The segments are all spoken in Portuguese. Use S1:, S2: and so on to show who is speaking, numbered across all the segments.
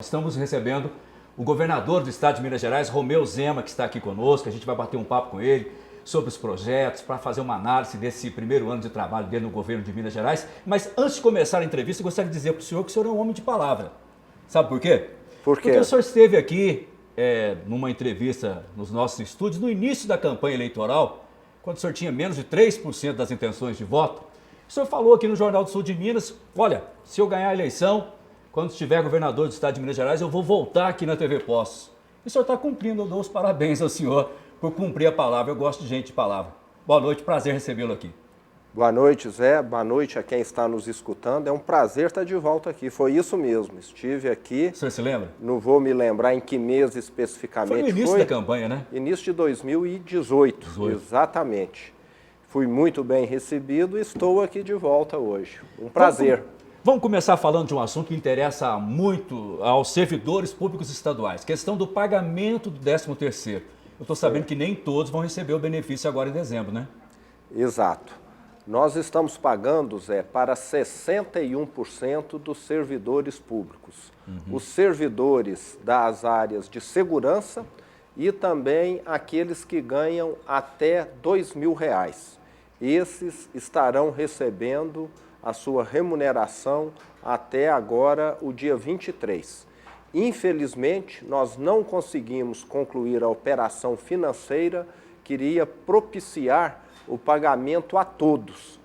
S1: Estamos recebendo o governador do estado de Minas Gerais, Romeu Zema, que está aqui conosco. A gente vai bater um papo com ele sobre os projetos, para fazer uma análise desse primeiro ano de trabalho dele no governo de Minas Gerais. Mas antes de começar a entrevista, eu gostaria de dizer para o senhor que o senhor é um homem de palavra. Sabe por quê?
S2: Por quê?
S1: Porque o senhor esteve aqui numa entrevista nos nossos estúdios, no início da campanha eleitoral, quando o senhor tinha menos de 3% das intenções de voto. O senhor falou aqui no Jornal do Sul de Minas, olha, se eu ganhar a eleição, quando estiver governador do estado de Minas Gerais, eu vou voltar aqui na TV Poços. E o senhor está cumprindo, eu dou os parabéns ao senhor por cumprir a palavra. Eu gosto de gente de palavra. Boa noite, prazer recebê-lo aqui.
S2: Boa noite, Zé. Boa noite a quem está nos escutando. É um prazer estar de volta aqui. Foi isso mesmo. Estive aqui.
S1: O senhor se lembra?
S2: Não vou me lembrar em que mês especificamente.
S1: Foi no início da campanha, né?
S2: Início de 2018. Exatamente. Fui muito bem recebido e estou aqui de volta hoje. Um prazer.
S1: Vamos começar falando de um assunto que interessa muito aos servidores públicos estaduais, questão do pagamento do 13º. Eu estou sabendo que nem todos vão receber o benefício agora em dezembro, né?
S2: Exato. Nós estamos pagando, Zé, para 61% dos servidores públicos. Os servidores das áreas de segurança e também aqueles que ganham até R$ 2.000. Esses estarão recebendo a sua remuneração até agora, o dia 23. Infelizmente, nós não conseguimos concluir a operação financeira que iria propiciar o pagamento a todos.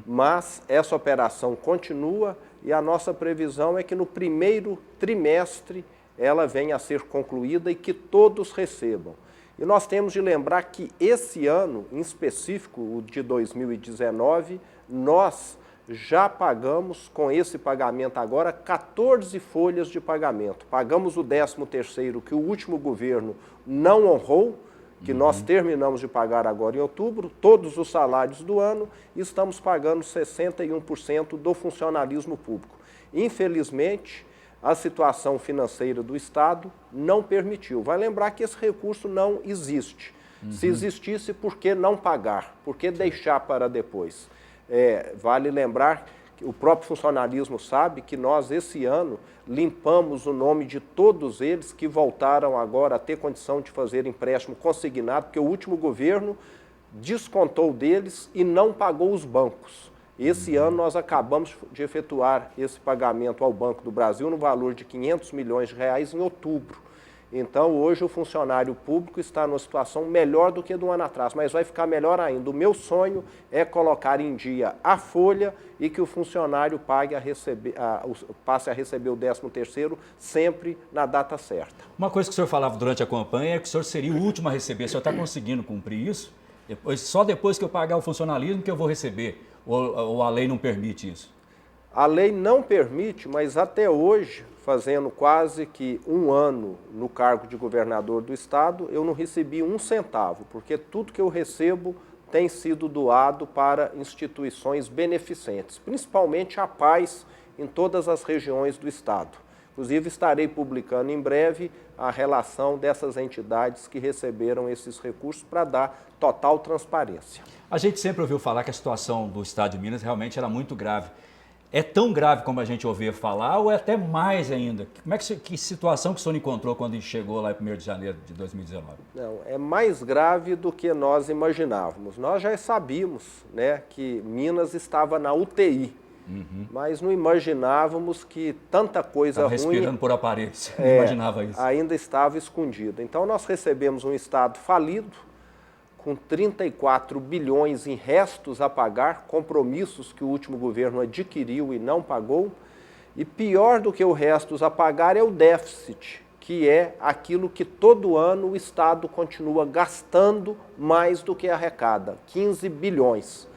S2: Mas essa operação continua e a nossa previsão é que no primeiro trimestre ela venha a ser concluída e que todos recebam. E nós temos de lembrar que esse ano, em específico, o de 2019, nós já pagamos, com esse pagamento agora, 14 folhas de pagamento. Pagamos o 13º, que o último governo não honrou, que nós terminamos de pagar agora em outubro, todos os salários do ano, e estamos pagando 61% do funcionalismo público. Infelizmente, a situação financeira do Estado não permitiu. Vai lembrar que esse recurso não existe. Se existisse, por que não pagar? Por que deixar para depois? Vale lembrar que o próprio funcionalismo sabe que nós, esse ano, limpamos o nome de todos eles que voltaram agora a ter condição de fazer empréstimo consignado, porque o último governo descontou deles e não pagou os bancos. Esse ano nós acabamos de efetuar esse pagamento ao Banco do Brasil no valor de R$500 milhões em outubro. Então, hoje o funcionário público está numa situação melhor do que do ano atrás, mas vai ficar melhor ainda. O meu sonho é colocar em dia a folha e que o funcionário passe a receber o 13º sempre na data certa.
S1: Uma coisa que o senhor falava durante a campanha é que o senhor seria o último a receber. O senhor está conseguindo cumprir isso? Só depois que eu pagar o funcionalismo que eu vou receber? Ou a lei não permite isso?
S2: A lei não permite, mas até hoje, fazendo quase que um ano no cargo de governador do estado, eu não recebi um centavo, porque tudo que eu recebo tem sido doado para instituições beneficentes, principalmente a paz em todas as regiões do estado. Inclusive, estarei publicando em breve a relação dessas entidades que receberam esses recursos para dar total transparência.
S1: A gente sempre ouviu falar que a situação do estado de Minas realmente era muito grave. É tão grave como a gente ouvia falar ou é até mais ainda? Que situação que o senhor encontrou quando chegou lá em 1º de janeiro de 2019?
S2: Não, é mais grave do que nós imaginávamos. Nós já sabíamos, né, que Minas estava na UTI, mas não imaginávamos que tanta coisa ruim...
S1: respirando por aparelhos, não imaginava isso.
S2: Ainda estava escondida. Então nós recebemos um estado falido, com 34 bilhões em restos a pagar, compromissos que o último governo adquiriu e não pagou. E pior do que o restos a pagar é o déficit, que é aquilo que todo ano o Estado continua gastando mais do que arrecada, 15 bilhões.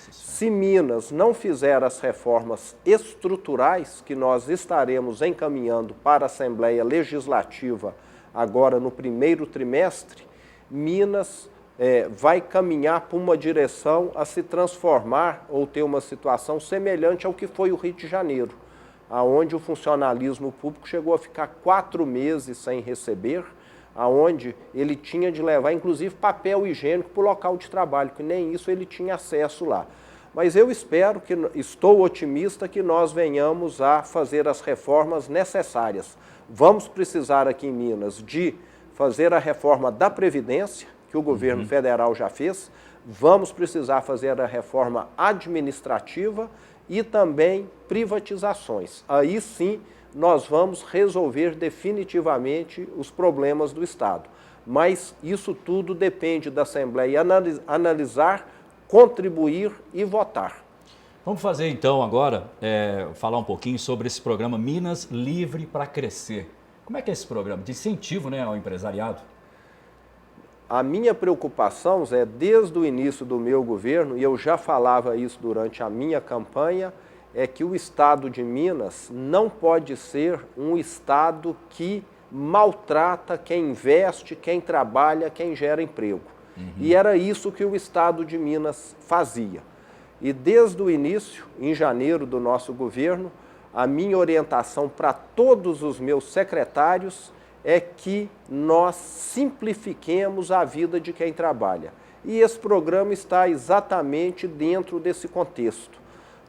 S2: Se Minas não fizer as reformas estruturais que nós estaremos encaminhando para a Assembleia Legislativa agora no primeiro trimestre, Minas vai caminhar para uma direção a se transformar ou ter uma situação semelhante ao que foi o Rio de Janeiro, onde o funcionalismo público chegou a ficar 4 meses sem receber, onde ele tinha de levar, inclusive, papel higiênico para o local de trabalho, que nem isso ele tinha acesso lá. mas eu espero, estou otimista que nós venhamos a fazer as reformas necessárias. Vamos precisar aqui em Minas de fazer a reforma da Previdência, que o governo federal já fez, vamos precisar fazer a reforma administrativa e também privatizações. Aí sim nós vamos resolver definitivamente os problemas do Estado. Mas isso tudo depende da Assembleia analisar, contribuir e votar.
S1: Vamos fazer então agora, falar um pouquinho sobre esse programa Minas Livre para Crescer. Como é que é esse programa? De incentivo, né, ao empresariado?
S2: A minha preocupação, Zé, desde o início do meu governo, e eu já falava isso durante a minha campanha, é que o Estado de Minas não pode ser um Estado que maltrata quem investe, quem trabalha, quem gera emprego. E era isso que o Estado de Minas fazia. E desde o início, em janeiro do nosso governo, a minha orientação para todos os meus secretários é que nós simplifiquemos a vida de quem trabalha. E esse programa está exatamente dentro desse contexto.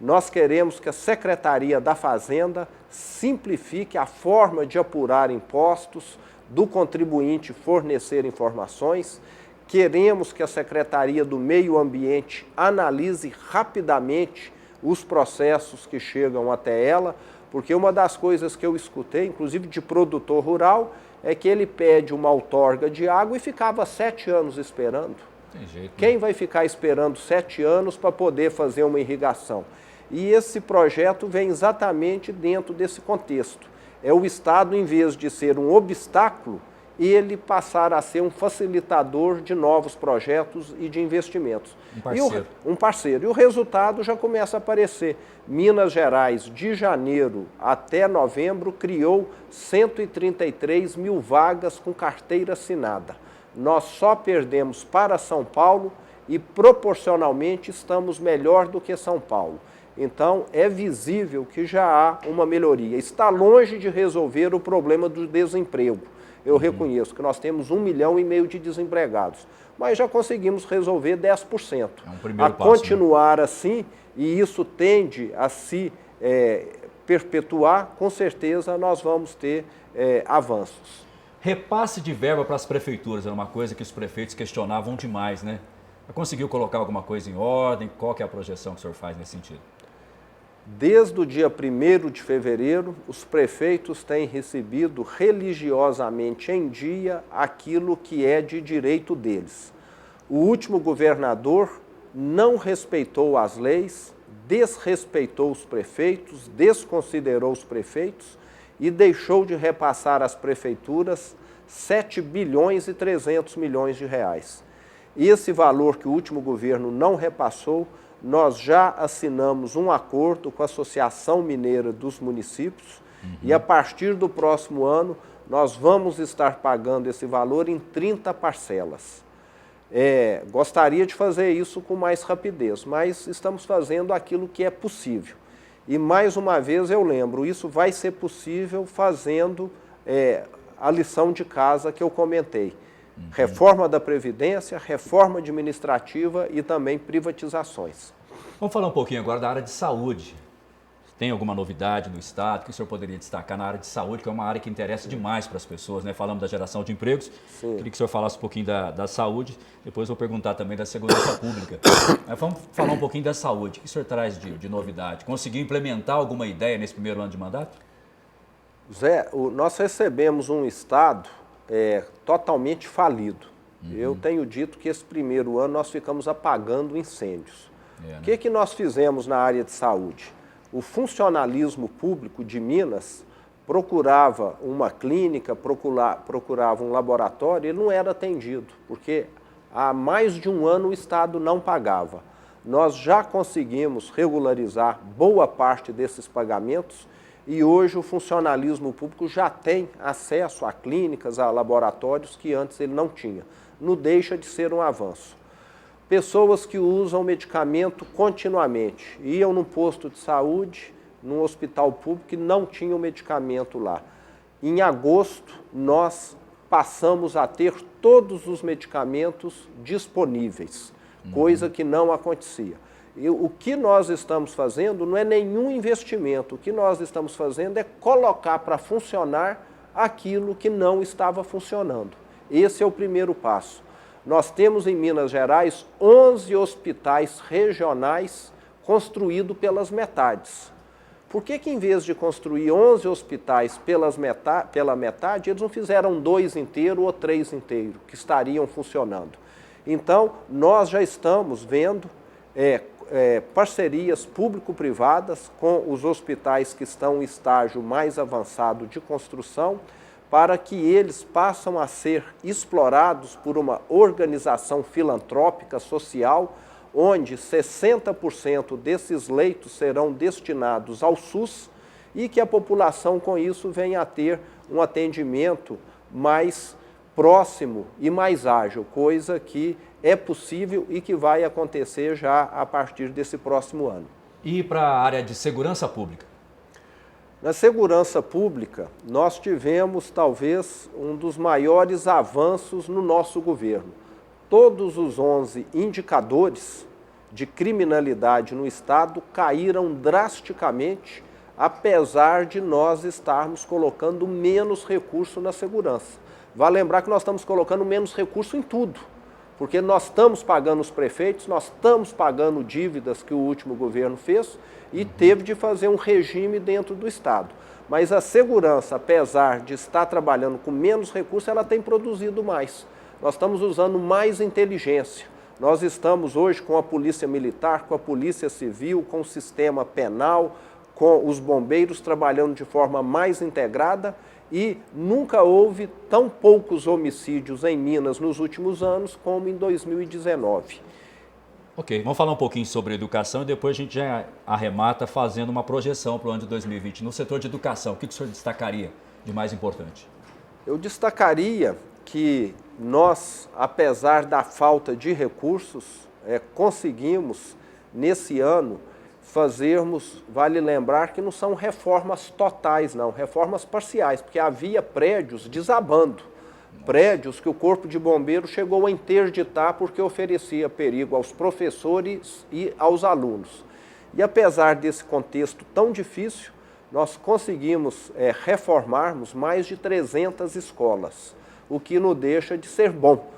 S2: Nós queremos que a Secretaria da Fazenda simplifique a forma de apurar impostos, do contribuinte fornecer informações. Queremos que a Secretaria do Meio Ambiente analise rapidamente os processos que chegam até ela, porque uma das coisas que eu escutei, inclusive de produtor rural, é que ele pede uma outorga de água e ficava 7 anos esperando.
S1: Tem jeito, né?
S2: Quem vai ficar esperando 7 anos para poder fazer uma irrigação? E esse projeto vem exatamente dentro desse contexto. É o Estado, em vez de ser um obstáculo, ele passar a ser um facilitador de novos projetos e de investimentos.
S1: Um parceiro.
S2: Um parceiro. E o resultado já começa a aparecer. Minas Gerais, de janeiro até novembro, criou 133 mil vagas com carteira assinada. Nós só perdemos para São Paulo e, proporcionalmente, estamos melhor do que São Paulo. Então, é visível que já há uma melhoria. Está longe de resolver o problema do desemprego. Eu reconheço que nós temos 1,5 milhão de desempregados, mas já conseguimos resolver 10%.
S1: É um primeiro passo,
S2: continuar assim, e isso tende a se perpetuar, com certeza nós vamos ter avanços.
S1: Repasse de verba para as prefeituras era uma coisa que os prefeitos questionavam demais, né? Conseguiu colocar alguma coisa em ordem? Qual que é a projeção que o senhor faz nesse sentido?
S2: Desde o dia 1º de fevereiro, os prefeitos têm recebido religiosamente em dia aquilo que é de direito deles. O último governador não respeitou as leis, desrespeitou os prefeitos, desconsiderou os prefeitos e deixou de repassar às prefeituras 7 bilhões e 300 milhões de reais. Esse valor que o último governo não repassou, nós já assinamos um acordo com a Associação Mineira dos Municípios e a partir do próximo ano nós vamos estar pagando esse valor em 30 parcelas. Gostaria de fazer isso com mais rapidez, mas estamos fazendo aquilo que é possível. E mais uma vez eu lembro, isso vai ser possível fazendo a lição de casa que eu comentei. Reforma da Previdência, reforma administrativa e também privatizações.
S1: Vamos falar um pouquinho agora da área de saúde. Tem alguma novidade no Estado que o senhor poderia destacar na área de saúde, que é uma área que interessa demais para as pessoas, né? Falamos da geração de empregos, queria que o senhor falasse um pouquinho da saúde, depois vou perguntar também da segurança pública. Mas vamos falar um pouquinho da saúde. O que o senhor traz de novidade? Conseguiu implementar alguma ideia nesse primeiro ano de mandato?
S2: Zé, nós recebemos um Estado totalmente falido. Eu tenho dito que esse primeiro ano nós ficamos apagando incêndios.
S1: Né?
S2: O que nós fizemos na área de saúde? O funcionalismo público de Minas procurava uma clínica, procurava um laboratório, ele não era atendido, porque há mais de um ano o Estado não pagava. Nós já conseguimos regularizar boa parte desses pagamentos e hoje o funcionalismo público já tem acesso a clínicas, a laboratórios que antes ele não tinha. Não deixa de ser um avanço. Pessoas que usam medicamento continuamente, iam num posto de saúde, num hospital público e não tinham medicamento lá. Em agosto, nós passamos a ter todos os medicamentos disponíveis, coisa que não acontecia. E o que nós estamos fazendo não é nenhum investimento, o que nós estamos fazendo é colocar para funcionar aquilo que não estava funcionando. Esse é o primeiro passo. Nós temos em Minas Gerais 11 hospitais regionais construídos pelas metades. Por que em vez de construir 11 hospitais pela metade, eles não fizeram 2 inteiros ou 3 inteiros, que estariam funcionando? Então, nós já estamos vendo parcerias público-privadas com os hospitais que estão em estágio mais avançado de construção, para que eles passem a ser explorados por uma organização filantrópica social, onde 60% desses leitos serão destinados ao SUS e que a população com isso venha a ter um atendimento mais próximo e mais ágil, coisa que é possível e que vai acontecer já a partir desse próximo ano.
S1: E para a área de segurança pública?
S2: Na segurança pública, nós tivemos talvez um dos maiores avanços no nosso governo. Todos os 11 indicadores de criminalidade no Estado caíram drasticamente, apesar de nós estarmos colocando menos recurso na segurança. Vale lembrar que nós estamos colocando menos recurso em tudo, porque nós estamos pagando os prefeitos, nós estamos pagando dívidas que o último governo fez e teve de fazer um regime dentro do Estado. Mas a segurança, apesar de estar trabalhando com menos recursos, ela tem produzido mais. Nós estamos usando mais inteligência. Nós estamos hoje com a Polícia Militar, com a Polícia Civil, com o sistema penal, com os bombeiros trabalhando de forma mais integrada e nunca houve tão poucos homicídios em Minas nos últimos anos como em 2019.
S1: Ok, vamos falar um pouquinho sobre educação e depois a gente já arremata fazendo uma projeção para o ano de 2020. No setor de educação, o que o senhor destacaria de mais importante?
S2: Eu destacaria que nós, apesar da falta de recursos, conseguimos, nesse ano, fazermos, vale lembrar que não são reformas totais, não, reformas parciais, porque havia prédios desabando. Prédios que o Corpo de Bombeiros chegou a interditar porque oferecia perigo aos professores e aos alunos. E apesar desse contexto tão difícil, nós conseguimos reformarmos mais de 300 escolas, o que não deixa de ser bom.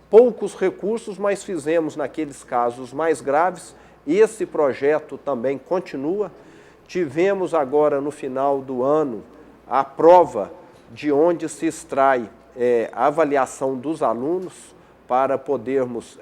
S2: Poucos recursos, mas fizemos naqueles casos mais graves. Esse projeto também continua. Tivemos agora no final do ano a prova de onde se extrai a avaliação dos alunos para podermos,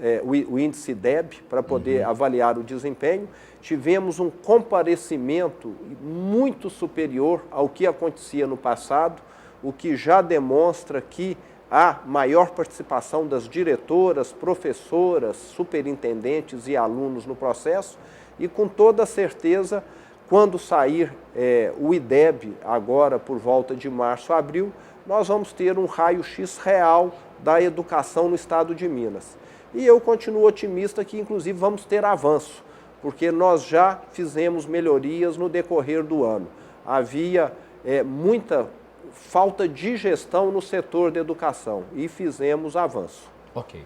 S2: o índice DEB, para poder avaliar o desempenho. Tivemos um comparecimento muito superior ao que acontecia no passado, o que já demonstra que há maior participação das diretoras, professoras, superintendentes e alunos no processo e com toda certeza, quando sair o IDEB, agora por volta de março, abril, nós vamos ter um raio-x real da educação no estado de Minas. E eu continuo otimista que, inclusive, vamos ter avanço, porque nós já fizemos melhorias no decorrer do ano. Havia muita falta de gestão no setor da educação e fizemos avanço.
S1: Ok.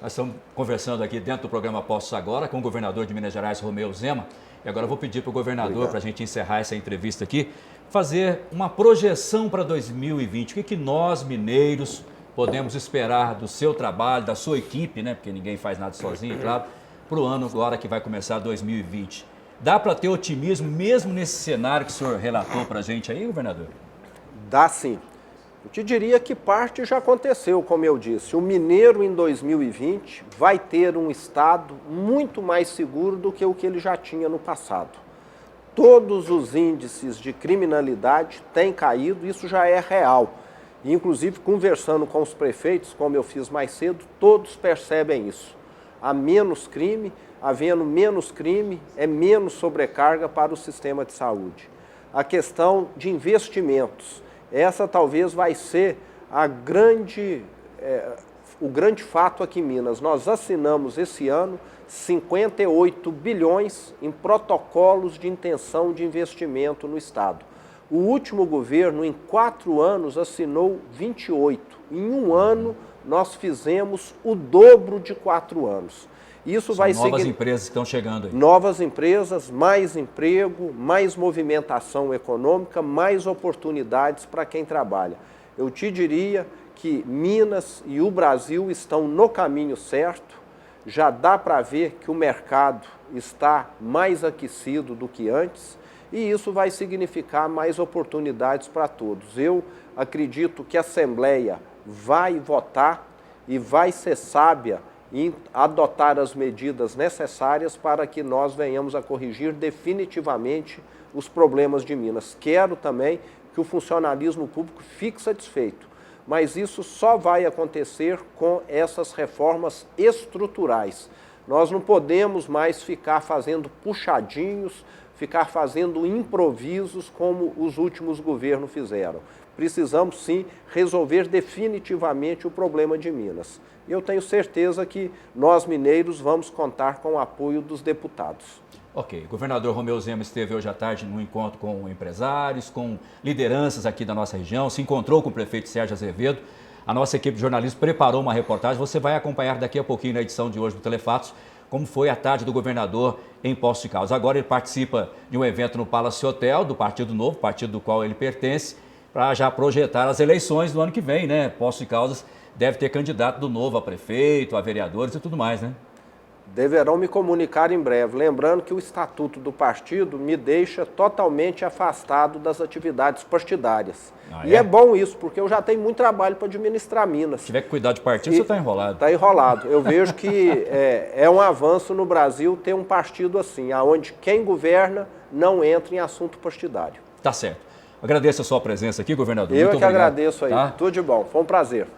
S1: Nós estamos conversando aqui dentro do programa Postos Agora com o governador de Minas Gerais, Romeu Zema. E agora eu vou pedir para o governador, para a gente encerrar essa entrevista aqui, fazer uma projeção para 2020. O que nós, mineiros, podemos esperar do seu trabalho, da sua equipe, né? Porque ninguém faz nada sozinho, claro, para o ano agora que vai começar 2020. Dá para ter otimismo mesmo nesse cenário que o senhor relatou para a gente aí, governador?
S2: Dá sim. Eu te diria que parte já aconteceu, como eu disse. O mineiro em 2020 vai ter um estado muito mais seguro do que o que ele já tinha no passado. Todos os índices de criminalidade têm caído, isso já é real. E, inclusive, conversando com os prefeitos, como eu fiz mais cedo, todos percebem isso. Há menos crime, havendo menos crime, é menos sobrecarga para o sistema de saúde. A questão de investimentos. Essa talvez vai ser o grande fato aqui em Minas. Nós assinamos esse ano 58 bilhões em protocolos de intenção de investimento no Estado. O último governo, em 4 anos, assinou 28. Em um ano, nós fizemos o dobro de 4 anos. Isso
S1: São
S2: vai
S1: novas empresas que estão chegando aí.
S2: Novas empresas, mais emprego, mais movimentação econômica, mais oportunidades para quem trabalha. Eu te diria que Minas e o Brasil estão no caminho certo. Já dá para ver que o mercado está mais aquecido do que antes e isso vai significar mais oportunidades para todos. Eu acredito que a Assembleia vai votar e vai ser sábia em adotar as medidas necessárias para que nós venhamos a corrigir definitivamente os problemas de Minas. Quero também que o funcionalismo público fique satisfeito. Mas isso só vai acontecer com essas reformas estruturais. Nós não podemos mais ficar fazendo puxadinhos, ficar fazendo improvisos como os últimos governos fizeram. Precisamos sim resolver definitivamente o problema de Minas. E eu tenho certeza que nós mineiros vamos contar com o apoio dos deputados.
S1: Ok, o governador Romeu Zema esteve hoje à tarde num encontro com empresários, com lideranças aqui da nossa região, se encontrou com o prefeito Sérgio Azevedo. A nossa equipe de jornalistas preparou uma reportagem, você vai acompanhar daqui a pouquinho na edição de hoje do Telefatos, como foi a tarde do governador em Poços de Caldas. Agora ele participa de um evento no Palace Hotel, do Partido Novo, partido do qual ele pertence, para já projetar as eleições do ano que vem, né? Poços de Caldas deve ter candidato do Novo a prefeito, a vereadores e tudo mais, né?
S2: Deverão me comunicar em breve, lembrando que o estatuto do partido me deixa totalmente afastado das atividades partidárias. E é bom isso, porque eu já tenho muito trabalho para administrar Minas.
S1: Se tiver que cuidar de partido, você está enrolado.
S2: Está enrolado. Eu vejo que é um avanço no Brasil ter um partido assim, onde quem governa não entra em assunto partidário.
S1: Tá certo. Agradeço a sua presença aqui, governador.
S2: Eu
S1: muito
S2: é que
S1: obrigado.
S2: agradeço aí.
S1: Tá?
S2: Tudo de bom. Foi um prazer.